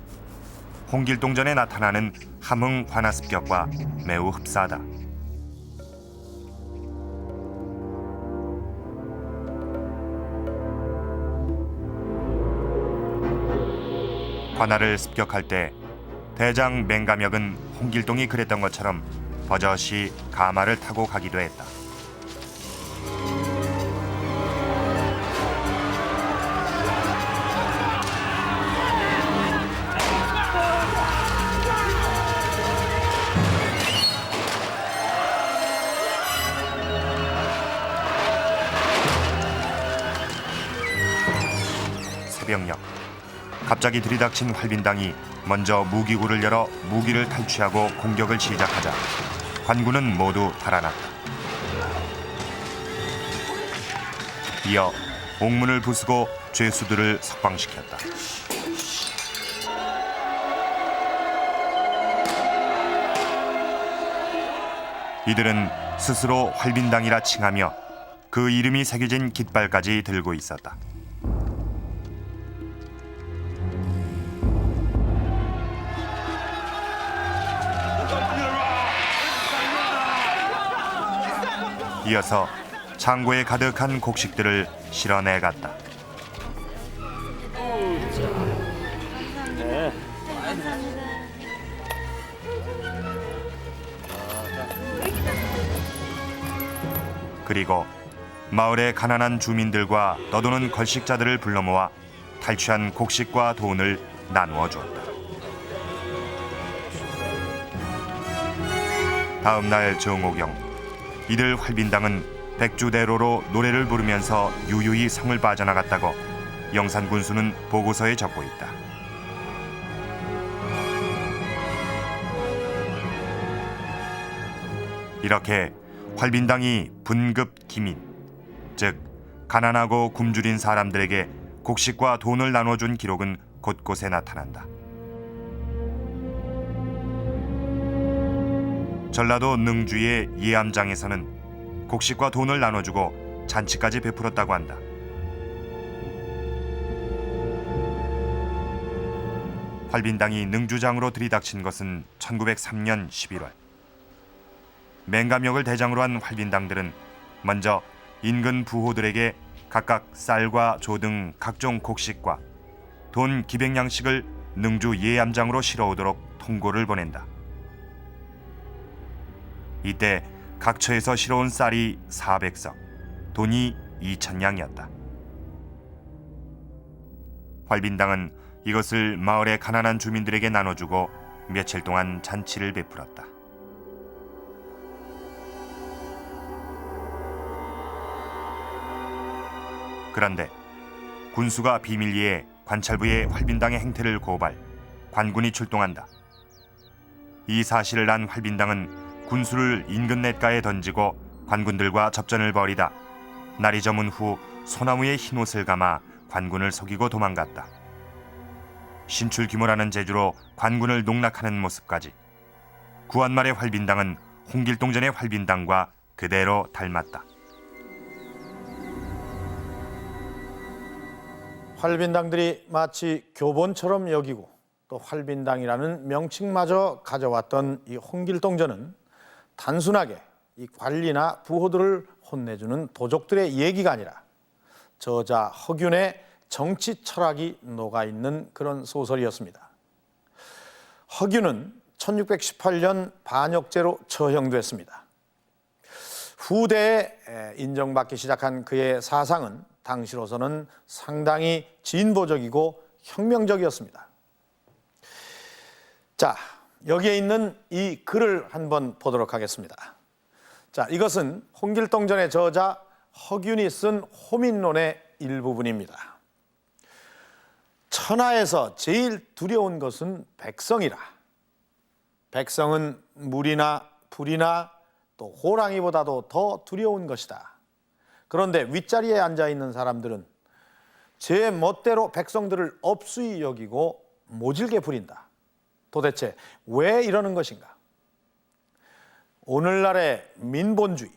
A: 홍길동전에 나타나는 함흥 관아습격과 매우 흡사하다. 관아를 습격할 때 대장 맹가멱은 홍길동이 그랬던 것처럼 버젓이 가마를 타고 가기도 했다. 새벽녘 갑자기 들이닥친 활빈당이 먼저 무기고를 열어 무기를 탈취하고 공격을 시작하자 관군은 모두 달아났다. 이어 옥문을 부수고 죄수들을 석방시켰다. 이들은 스스로 활빈당이라 칭하며 그 이름이 새겨진 깃발까지 들고 있었다. 이어서 창고에 가득한 곡식들을 실어내갔다. 그리고 마을의 가난한 주민들과 떠도는 걸식자들을 불러 모아 탈취한 곡식과 돈을 나누어 주었다. 다음 날 정오경 이들 활빈당은 백주대로로 노래를 부르면서 유유히 성을 빠져나갔다고 영산 군수는 보고서에 적고 있다. 이렇게 활빈당이 분급 기민, 즉 가난하고 굶주린 사람들에게 곡식과 돈을 나눠준 기록은 곳곳에 나타난다. 전라도 능주의 예암장에서는 곡식과 돈을 나눠주고 잔치까지 베풀었다고 한다. 활빈당이 능주장으로 들이닥친 것은 1903년 11월. 맹가멱을 대장으로 한 활빈당들은 먼저 인근 부호들에게 각각 쌀과 조 등 각종 곡식과 돈 기백량씩을 능주 예암장으로 실어오도록 통고를 보낸다. 이때 각처에서 실어온 쌀이 400석, 돈이 2,000냥이었다. 활빈당은 이것을 마을의 가난한 주민들에게 나눠주고 며칠 동안 잔치를 베풀었다. 그런데 군수가 비밀리에 관찰부의 활빈당의 행태를 고발, 관군이 출동한다. 이 사실을 안 활빈당은 군수를 인근 냇가에 던지고 관군들과 접전을 벌이다 날이 저문 후 소나무에 흰옷을 감아 관군을 속이고 도망갔다. 신출귀몰하는 재주로 관군을 농락하는 모습까지. 구한말의 활빈당은 홍길동전의 활빈당과 그대로 닮았다.
B: 활빈당들이 마치 교본처럼 여기고 또 활빈당이라는 명칭마저 가져왔던 이 홍길동전은 단순하게 이 관리나 부호들을 혼내주는 도적들의 얘기가 아니라 저자 허균의 정치 철학이 녹아있는 그런 소설이었습니다. 허균은 1618년 반역죄로 처형됐습니다. 후대에 인정받기 시작한 그의 사상은 당시로서는 상당히 진보적이고 혁명적이었습니다. 자, 여기에 있는 이 글을 한번 보도록 하겠습니다. 자, 이것은 홍길동전의 저자 허균이 쓴 호민론의 일부분입니다. 천하에서 제일 두려운 것은 백성이라. 백성은 물이나 불이나 또 호랑이보다도 더 두려운 것이다. 그런데 윗자리에 앉아 있는 사람들은 제 멋대로 백성들을 업수히 여기고 모질게 부린다. 도대체 왜 이러는 것인가? 오늘날의 민본주의,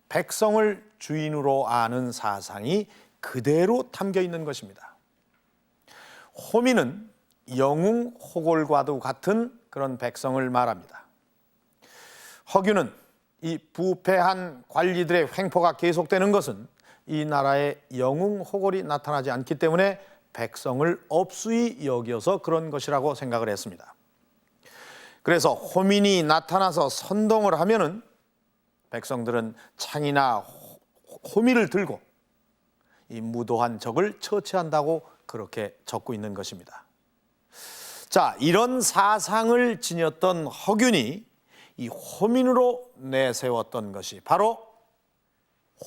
B: 백성을 주인으로 아는 사상이 그대로 담겨 있는 것입니다. 호민은 영웅 호골과도 같은 그런 백성을 말합니다. 허균은 이 부패한 관리들의 횡포가 계속되는 것은 이 나라에 영웅 호골이 나타나지 않기 때문에 백성을 업수히 여겨서 그런 것이라고 생각을 했습니다. 그래서 호민이 나타나서 선동을 하면은 백성들은 창이나 호미를 들고 이 무도한 적을 처치한다고 그렇게 적고 있는 것입니다. 자, 이런 사상을 지녔던 허균이 이 호민으로 내세웠던 것이 바로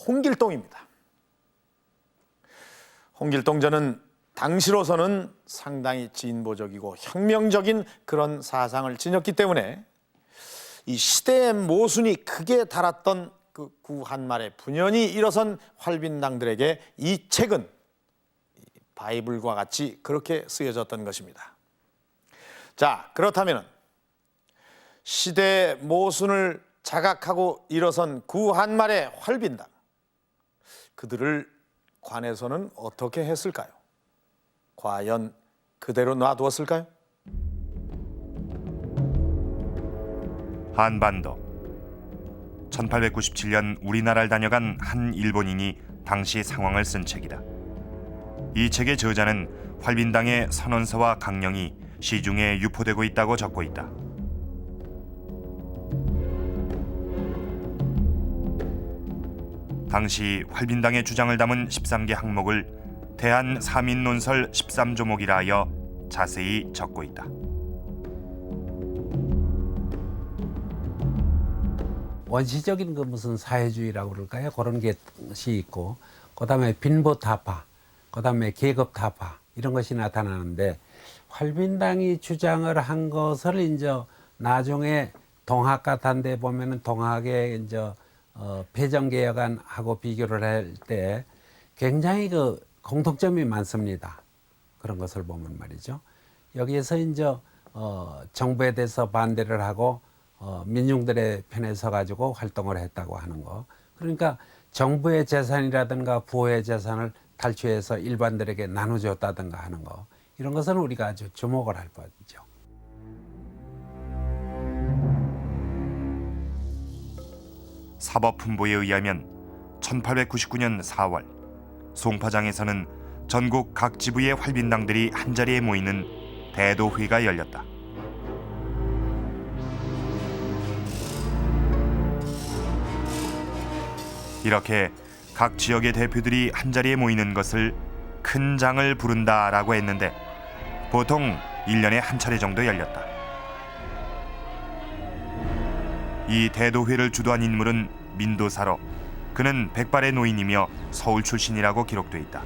B: 홍길동입니다. 홍길동전은 당시로서는 상당히 진보적이고 혁명적인 그런 사상을 지녔기 때문에 이 시대의 모순이 크게 달았던 그 구한말의 분연이 일어선 활빈당들에게 이 책은 바이블과 같이 그렇게 쓰여졌던 것입니다. 자, 그렇다면 시대의 모순을 자각하고 일어선 구한말의 활빈당, 그들을 관에서는 어떻게 했을까요? 과연 그대로 놔두었을까요?
A: 한반도 1897년 우리나라를 다녀간 한 일본인이 당시 상황을 쓴 책이다. 이 책의 저자는 활빈당의 선언서와 강령이 시중에 유포되고 있다고 적고 있다. 당시 활빈당의 주장을 담은 13개 항목을 대한사민논설 13조목이라 하여 자세히 적고 있다.
K: 원시적인 그 무슨 사회주의라고 그럴까요? 그런 것이 있고, 그다음에 빈부타파, 그다음에 계급타파 이런 것이 나타나는데, 활빈당이 주장을 한 것을 이제 나중에 동학과 단대 보면은 동학의 이제 폐정개혁안하고 비교를 할 때 굉장히 그 공통점이 많습니다. 그런 것을 보면 말이죠. 여기에서 이제 정부에 대해서 반대를 하고 민중들의 편에 서 가지고 활동을 했다고 하는 거. 그러니까 정부의 재산이라든가 부의 재산을 탈취해서 일반들에게 나눠줬다든가 하는 거. 이런 것은 우리가 아주 주목을 할 것이죠.
A: 사법훈보에 의하면 1899년 4월 송파장에서는 전국 각 지부의 활빈당들이 한자리에 모이는 대도회가 열렸다. 이렇게 각 지역의 대표들이 한자리에 모이는 것을 큰 장을 부른다라고 했는데 보통 1년에 한 차례 정도 열렸다. 이 대도회를 주도한 인물은 민도사로 그는 백발의 노인이며 서울 출신이라고 기록돼 있다.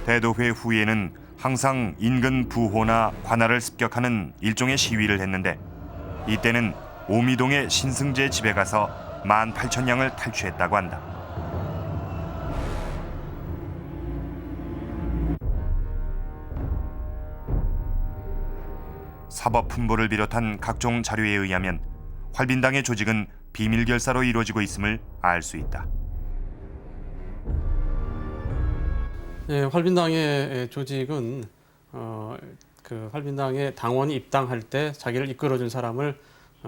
A: 대도회 후에는 항상 인근 부호나 관할을 습격하는 일종의 시위를 했는데 이때는 오미동의 신승재 집에 가서 18,000냥을 탈취했다고 한다. 사법품보를 비롯한 각종 자료에 의하면 활빈당의 조직은 비밀 결사로 이루어지고 있음을 알 수 있다.
M: 네, 활빈당의 조직은 그 활빈당의 당원이 입당할 때 자기를 이끌어준 사람을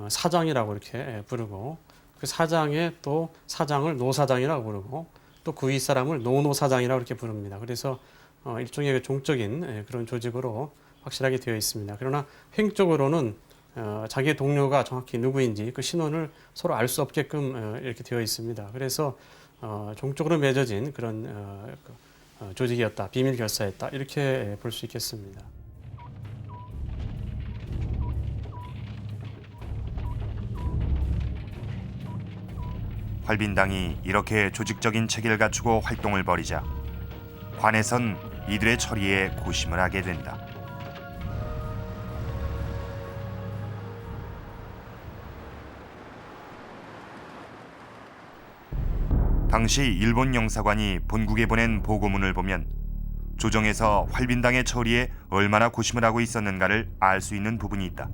M: 사장이라고 이렇게 부르고 그 사장의 또 사장을 노사장이라고 부르고 또 그 윗 사람을 노노사장이라고 이렇게 부릅니다. 그래서 일종의 종적인 그런 조직으로 확실하게 되어 있습니다. 그러나 횡적으로는 자기의 동료가 정확히 누구인지 그 신원을 서로 알 수 없게끔 이렇게 되어 있습니다. 그래서 종적으로 맺어진 그런 조직이었다, 비밀 결사였다 이렇게 볼 수 있겠습니다.
A: 활빈당이 이렇게 조직적인 체계를 갖추고 활동을 벌이자 관에선 이들의 처리에 고심을 하게 된다. 당시 일본 영사관이 본국에 보낸 보고문을 보면 조정에서 활빈당의 처리에 얼마나 고심을 하고 있었는가를 알 수 있는 부분이 있다.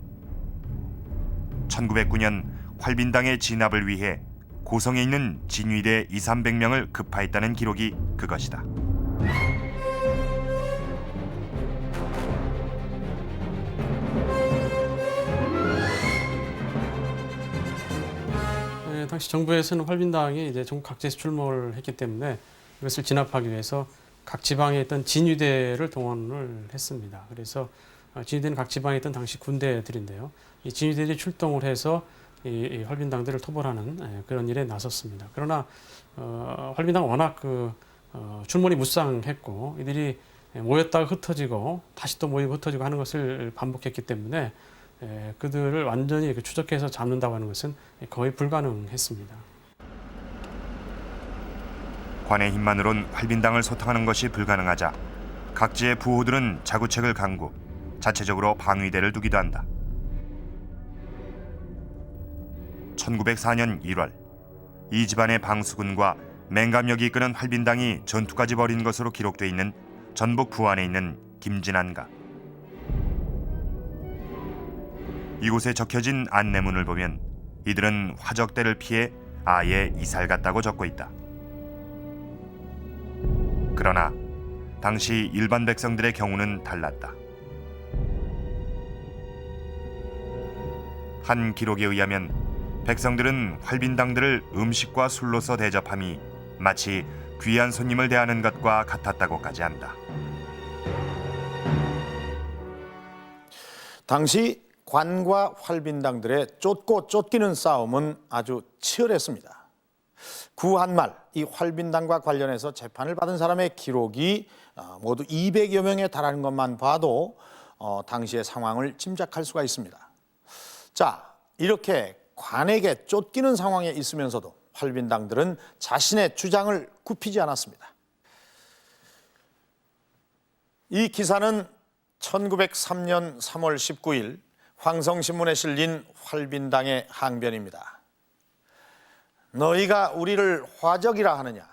A: 1909년 활빈당의 진압을 위해 고성에 있는 진위대 200~300명을 급파했다는 기록이 그것이다.
M: 당시 정부에서는 활빈당이 이제 전국 각지에서 출몰을 했기 때문에 이것을 진압하기 위해서 각 지방에 있던 진위대를 동원을 했습니다. 그래서 진위대는 각 지방에 있던 당시 군대들인데요. 이 진위대들이 출동을 해서 이 활빈당들을 토벌하는 그런 일에 나섰습니다. 그러나 활빈당은 워낙 출몰이 무쌍했고 이들이 모였다가 흩어지고 다시 또 모이고 흩어지고 하는 것을 반복했기 때문에 그들을 완전히 추적해서 잡는다고 하는 것은 거의 불가능했습니다.
A: 관의 힘만으론 활빈당을 소탕하는 것이 불가능하자 각지의 부호들은 자구책을 강구, 자체적으로 방위대를 두기도 한다. 1904년 1월 이 집안의 방수군과 맹감역이 이끄는 활빈당이 전투까지 벌인 것으로 기록돼 있는 전북 부안에 있는 김진안가. 이곳에 적혀진 안내문을 보면 이들은 화적대를 피해 아예 이살 갔다고 적고 있다. 그러나 당시 일반 백성들의 경우는 달랐다. 한 기록에 의하면 백성들은 활빈당들을 음식과 술로서 대접함이 마치 귀한 손님을 대하는 것과 같았다고까지 한다.
B: 당시 관과 활빈당들의 쫓고 쫓기는 싸움은 아주 치열했습니다. 구한말 이 활빈당과 관련해서 재판을 받은 사람의 기록이 모두 200여 명에 달하는 것만 봐도 당시의 상황을 짐작할 수가 있습니다. 자, 이렇게 관에게 쫓기는 상황에 있으면서도 활빈당들은 자신의 주장을 굽히지 않았습니다. 이 기사는 1903년 3월 19일 황성신문에 실린 활빈당의 항변입니다. 너희가 우리를 화적이라 하느냐?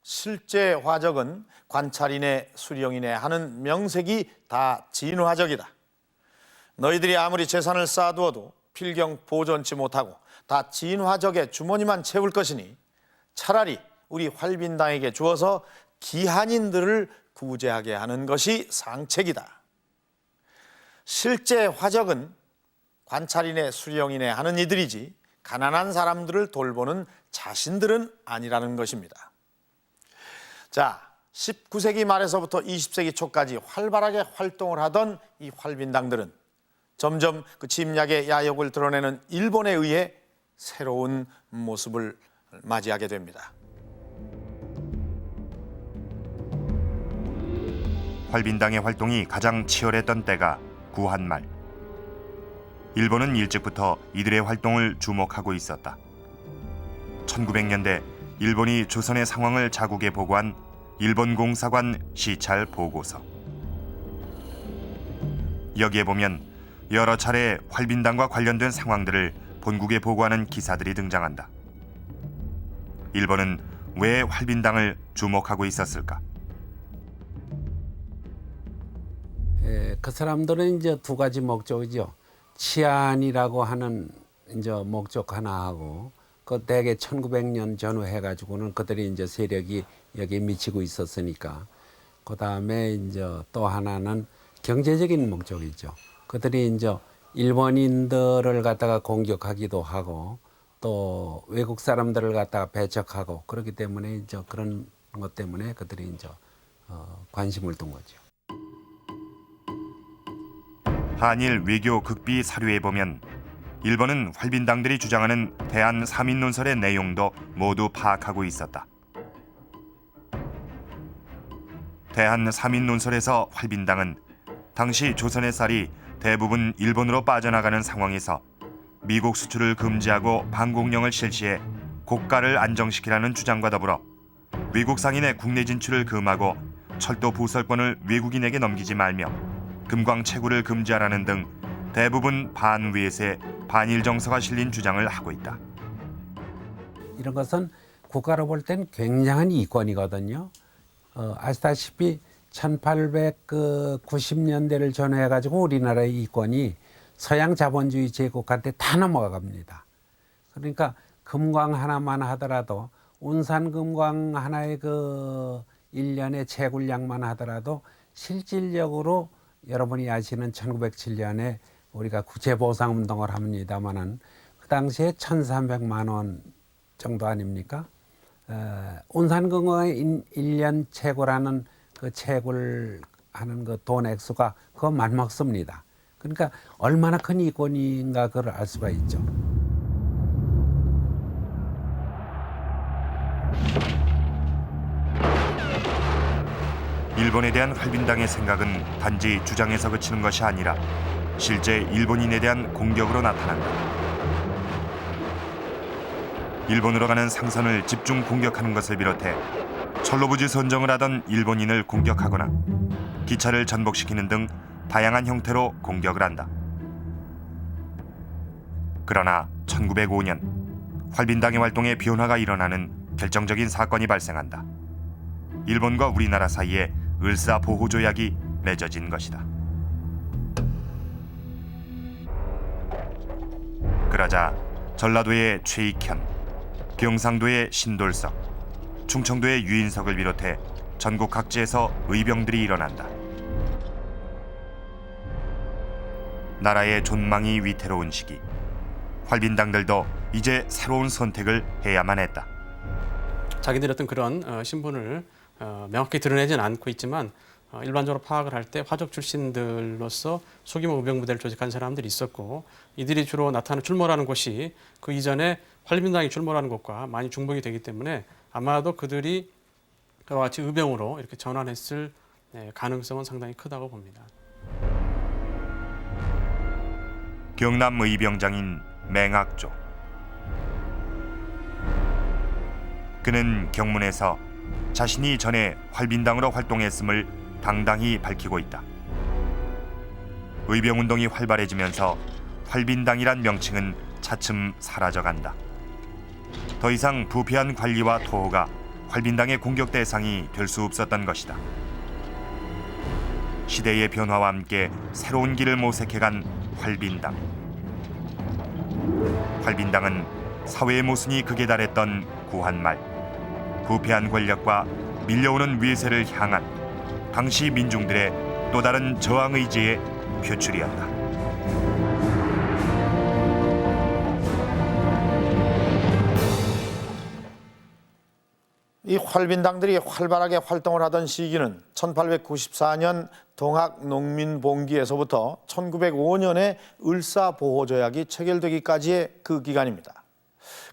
B: 실제 화적은 관찰이네 수령이네 하는 명색이 다 진화적이다. 너희들이 아무리 재산을 쌓아두어도 필경 보존치 못하고 다 진화적의 주머니만 채울 것이니 차라리 우리 활빈당에게 주어서 기한인들을 구제하게 하는 것이 상책이다. 실제 화적은 관찰이네 수령이네 하는 이들이지 가난한 사람들을 돌보는 자신들은 아니라는 것입니다. 자, 19세기 말에서부터 20세기 초까지 활발하게 활동을 하던 이 활빈당들은 점점 그 침략의 야욕을 드러내는 일본에 의해 새로운 모습을 맞이하게 됩니다.
A: 활빈당의 활동이 가장 치열했던 때가 구한말. 일본은 일찍부터 이들의 활동을 주목하고 있었다. 1900년대 일본이 조선의 상황을 자국에 보고한 일본 공사관 시찰 보고서. 여기에 보면 여러 차례 활빈당과 관련된 상황들을 본국에 보고하는 기사들이 등장한다. 일본은 왜 활빈당을 주목하고 있었을까?
K: 그 사람들은 이제 두 가지 목적이죠. 치안이라고 하는 이제 목적 하나 하고, 그 대개 1900년 전후 해가지고는 그들이 이제 세력이 여기에 미치고 있었으니까. 그 다음에 이제 또 하나는 경제적인 목적이죠. 그들이 이제 일본인들을 갖다가 공격하기도 하고, 또 외국 사람들을 갖다가 배척하고, 그렇기 때문에 이제 그런 것 때문에 그들이 이제 관심을 둔 거죠.
A: 한일 외교 극비 사료에 보면 일본은 활빈당들이 주장하는 대한 삼인논설의 내용도 모두 파악하고 있었다. 대한 삼인논설에서 활빈당은 당시 조선의 쌀이 대부분 일본으로 빠져나가는 상황에서 미국 수출을 금지하고 반공령을 실시해 고가를 안정시키라는 주장과 더불어 외국 상인의 국내 진출을 금하고 철도 부설권을 외국인에게 넘기지 말며 금광 채굴을 금지하라는 등 대부분 반외세, 반일 정서가 실린 주장을 하고 있다.
K: 이런 것은 국가로 볼 땐 굉장한 이권이거든요. 아시다시피 1890년대를 전후해가지고 우리나라의 이권이 서양 자본주의 제국한테 다 넘어갑니다. 그러니까 금광 하나만 하더라도 운산금광 하나의 그 1년의 채굴량만 하더라도 실질적으로 여러분이 아시는 1907년에 우리가 국제보상운동을 합니다마는 그 당시에 1,300만 원 정도 아닙니까? 운산금광의 1년 채굴하는 그 채굴하는 그 돈 액수가 그거 맞먹습니다. 그러니까 얼마나 큰 이권인가 그걸 알 수가 있죠.
A: 일본에 대한 활빈당의 생각은 단지 주장에서 그치는 것이 아니라 실제 일본인에 대한 공격으로 나타난다. 일본으로 가는 상선을 집중 공격하는 것을 비롯해 철로부지 선정을 하던 일본인을 공격하거나 기차를 전복시키는 등 다양한 형태로 공격을 한다. 그러나 1905년 활빈당의 활동에 변화가 일어나는 결정적인 사건이 발생한다. 일본과 우리나라 사이에 을사보호조약이 맺어진 것이다. 그러자 전라도의 최익현, 경상도의 신돌석, 충청도의 유인석을 비롯해 전국 각지에서 의병들이 일어난다. 나라의 존망이 위태로운 시기, 활빈당들도 이제 새로운 선택을 해야만 했다.
M: 자기들의 어떤 그런 신분을 명확히 드러내지는 않고 있지만 일반적으로 파악을 할 때 화족 출신들로서 소규모 의병부대를 조직한 사람들이 있었고, 이들이 주로 나타나는 출몰하는 곳이 그 이전에 활빈당이 출몰하는 곳과 많이 중복이 되기 때문에 아마도 그들이 그와 같이 의병으로 이렇게 전환했을 가능성은 상당히 크다고 봅니다.
A: 경남 의병장인 맹학조. 그는 경문에서 자신이 전에 활빈당으로 활동했음을 당당히 밝히고 있다. 의병운동이 활발해지면서 활빈당이란 명칭은 차츰 사라져간다. 더 이상 부패한 관리와 토호가 활빈당의 공격 대상이 될 수 없었던 것이다. 시대의 변화와 함께 새로운 길을 모색해간 활빈당. 활빈당은 사회의 모순이 극에 달했던 구한말, 부패한 권력과 밀려오는 위세를 향한 당시 민중들의 또 다른 저항 의지의 표출이었다.
B: 이 활빈당들이 활발하게 활동을 하던 시기는 1894년 동학농민봉기에서부터 1905년에 을사보호조약이 체결되기까지의 그 기간입니다.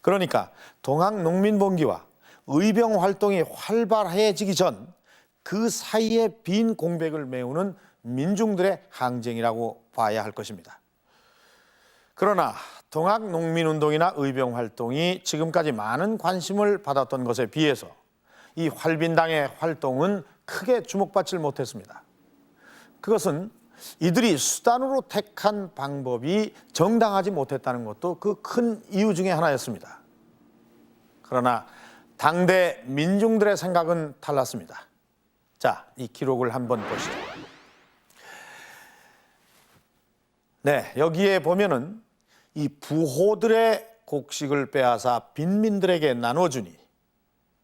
B: 그러니까 동학농민봉기와 의병활동이 활발해지기 전 그 사이에 빈 공백을 메우는 민중들의 항쟁이라고 봐야 할 것입니다. 그러나 동학농민운동이나 의병활동이 지금까지 많은 관심을 받았던 것에 비해서 이 활빈당의 활동은 크게 주목받지 못했습니다. 그것은 이들이 수단으로 택한 방법이 정당하지 못했다는 것도 그 큰 이유 중에 하나였습니다. 그러나 당대 민중들의 생각은 달랐습니다. 자, 이 기록을 한번 보시죠. 네, 여기에 보면은 이 부호들의 곡식을 빼앗아 빈민들에게 나눠주니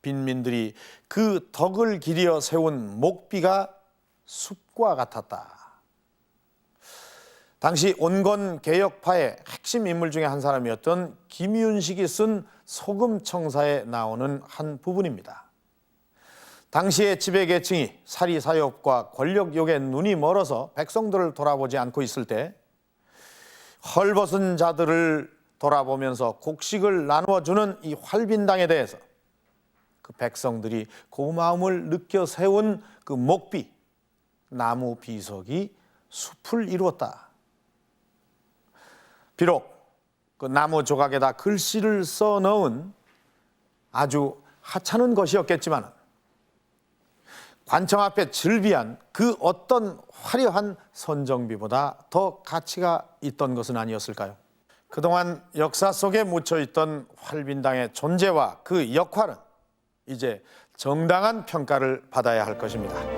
B: 빈민들이 그 덕을 기리어 세운 목비가 숲과 같았다. 당시 온건 개혁파의 핵심 인물 중에 한 사람이었던 김윤식이 쓴 소금청사에 나오는 한 부분입니다. 당시의 지배계층이 사리사욕과 권력욕에 눈이 멀어서 백성들을 돌아보지 않고 있을 때 헐벗은 자들을 돌아보면서 곡식을 나누어주는 이 활빈당에 대해서 그 백성들이 고마움을 느껴 세운 그 목비, 나무 비석이 숲을 이루었다. 비록 그 나무 조각에다 글씨를 써 넣은 아주 하찮은 것이었겠지만 관청 앞에 즐비한 그 어떤 화려한 선정비보다 더 가치가 있던 것은 아니었을까요? 그동안 역사 속에 묻혀있던 활빈당의 존재와 그 역할은 이제 정당한 평가를 받아야 할 것입니다.